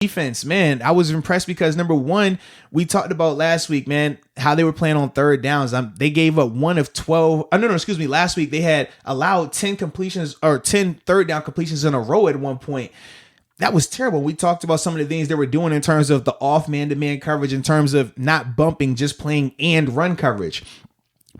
Defense, man, I was impressed because number one, we talked about last week, man, how they were playing on third downs. They gave up 1 of 12. Excuse me. Last week they had allowed 10 completions or 10 third down completions in a row at one point. That was terrible. We talked about some of the things they were doing in terms of the off man-to-man coverage, in terms of not bumping, just playing and run coverage.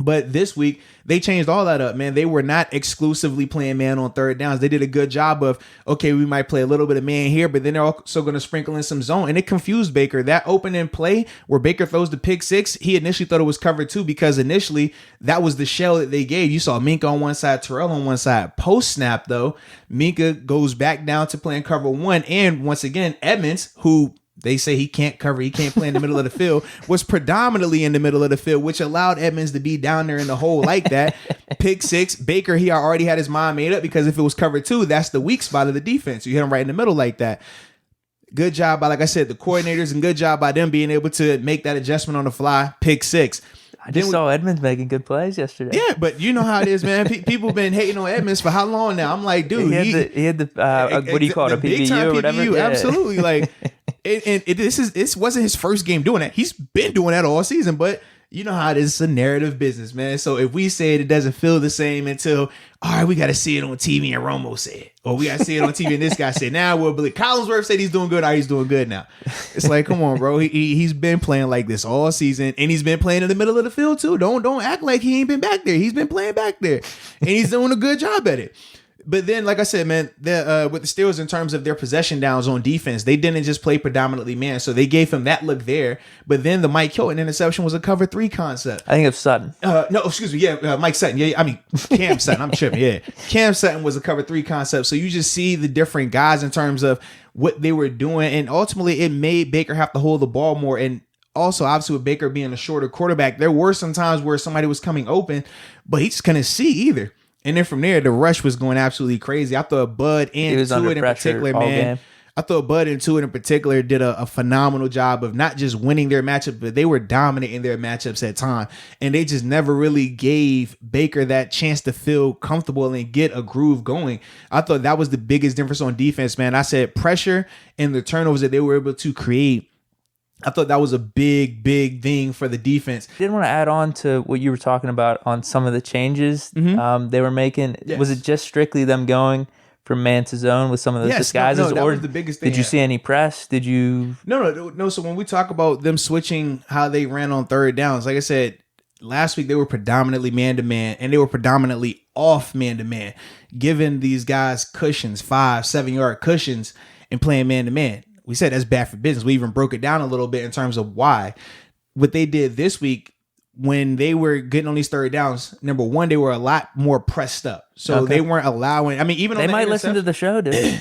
But this week, they changed all that up, man. They were not exclusively playing man on third downs. They did a good job of, okay, we might play a little bit of man here, but then they're also going to sprinkle in some zone. And it confused Baker. That opening play where Baker throws the pick six, he initially thought it was cover two because initially that was the shell that they gave. You saw Minka on one side, Terrell on one side. Post snap, though, Minka goes back down to playing cover one. And once again, Edmonds, who they say he can't cover, he can't play in the middle of the field, was predominantly in the middle of the field, which allowed Edmonds to be down there in the hole like that. Pick six. Baker, he already had his mind made up because if it was cover two, that's the weak spot of the defense. You hit him right in the middle like that. Good job by, like I said, the coordinators, and good job by them being able to make that adjustment on the fly. Pick six. I just saw Edmonds making good plays yesterday. Yeah, but you know how it is, man. People been hating on Edmonds for how long now? I'm like, dude, he had the what do you call it, a PBU or whatever? Yeah. Absolutely, like. This wasn't his first game doing that. He's been doing that all season, but you know how it is. It's a narrative business, man. So if we say it doesn't feel the same until, all right, we got to see it on TV and Romo said it, or we got to see it on TV and this guy said, now we'll believe. Collinsworth said he's doing good. All right, he's doing good now. It's like, come on, bro. He's been playing like this all season, and he's been playing in the middle of the field too. Don't act like he ain't been back there. He's been playing back there, and he's doing a good job at it. But then, like I said, man, with the Steelers, in terms of their possession downs on defense, they didn't just play predominantly man. So they gave him that look there. But then the Mike Hilton interception was a cover three concept. I think of Sutton. No, excuse me. Yeah, Mike Sutton. Yeah, I mean, Cam Sutton. I'm tripping. Yeah. Cam Sutton was a cover three concept. So you just see the different guys in terms of what they were doing. And ultimately, it made Baker have to hold the ball more. And also, obviously, with Baker being a shorter quarterback, there were some times where somebody was coming open, but he just couldn't see either. And then from there, the rush was going absolutely crazy. I thought Bud and Tuitt in particular, man. Game. I thought Bud and Tuitt in particular did a phenomenal job of not just winning their matchup, but they were dominating their matchups at time. And they just never really gave Baker that chance to feel comfortable and get a groove going. I thought that was the biggest difference on defense, man. I said pressure and the turnovers that they were able to create. I thought that was a big thing for the defense. I did want to add on to what you were talking about on some of the changes they were making. Yes. Was it just strictly them going from man to zone with some of those disguises? No, that was the biggest thing. Did you see any press? Did you? No. So when we talk about them switching how they ran on third downs, like I said, last week they were predominantly man-to-man, and they were predominantly off man-to-man, giving these guys cushions, 5-7 yard cushions, and playing man-to-man. We said that's bad for business. We even broke it down a little bit in terms of why. What they did this week, when they were getting on these third downs, number one, they were a lot more pressed up. So they weren't allowing, I mean, even they might listen to the show, dude.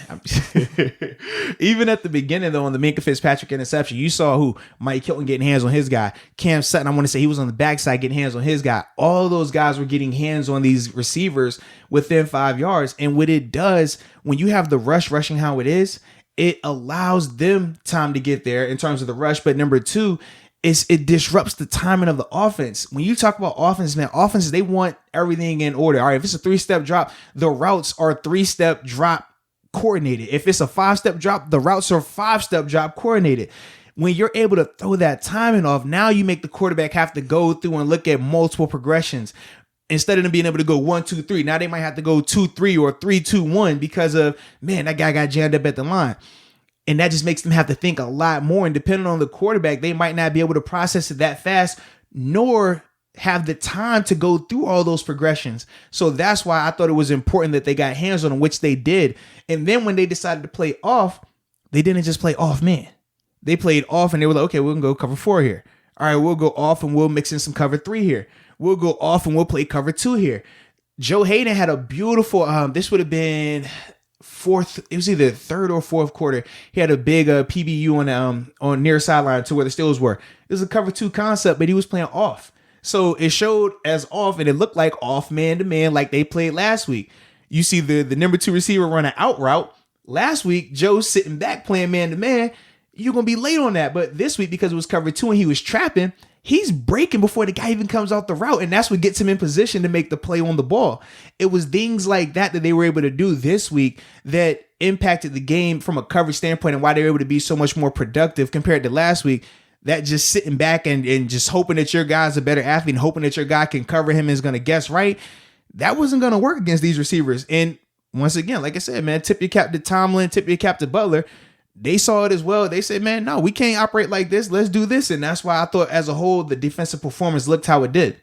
Even at the beginning, though, on the Minka Fitzpatrick interception, you saw who Mike Hilton getting hands on his guy. Cam Sutton, I want to say he was on the backside getting hands on his guy. All those guys were getting hands on these receivers within 5 yards. And what it does, when you have the rushing how it is, it allows them time to get there in terms of the rush. But number two, it disrupts the timing of the offense. When you talk about offense, man, offenses, they want everything in order. All right, if it's a 3-step drop, the routes are 3-step drop coordinated. If it's a 5-step drop, the routes are 5-step drop coordinated. When you're able to throw that timing off, now you make the quarterback have to go through and look at multiple progressions. Instead of them being able to go 1, 2, 3, now they might have to go 2, 3 or 3, 2, 1 because of, man, that guy got jammed up at the line. And that just makes them have to think a lot more. And depending on the quarterback, they might not be able to process it that fast, nor have the time to go through all those progressions. So that's why I thought it was important that they got hands on them, which they did. And then when they decided to play off, they didn't just play off man. They played off and they were like, okay, we're going to go cover 4 here. All right, we'll go off and we'll mix in some cover 3 here. We'll go off and we'll play cover 2 here. Joe Hayden had a beautiful, this would have been fourth, it was either third or fourth quarter. He had a big PBU on near sideline to where the Steelers were. It was a cover 2 concept, but he was playing off. So it showed as off, and it looked like off man-to-man like they played last week. You see the number 2 receiver run an out route. Last week, Joe's sitting back playing man-to-man. You're going to be late on that. But this week, because it was cover 2 and he was trapping, he's breaking before the guy even comes out the route. And that's what gets him in position to make the play on the ball. It was things like that they were able to do this week that impacted the game from a coverage standpoint and why they were able to be so much more productive compared to last week, that just sitting back and just hoping that your guy's a better athlete and hoping that your guy can cover him is going to guess right, that wasn't going to work against these receivers. And once again, like I said, man, tip your cap to Tomlin, tip your cap to Butler. They saw it as well. They said, man, no, we can't operate like this. Let's do this. And that's why I thought as a whole, the defensive performance looked how it did.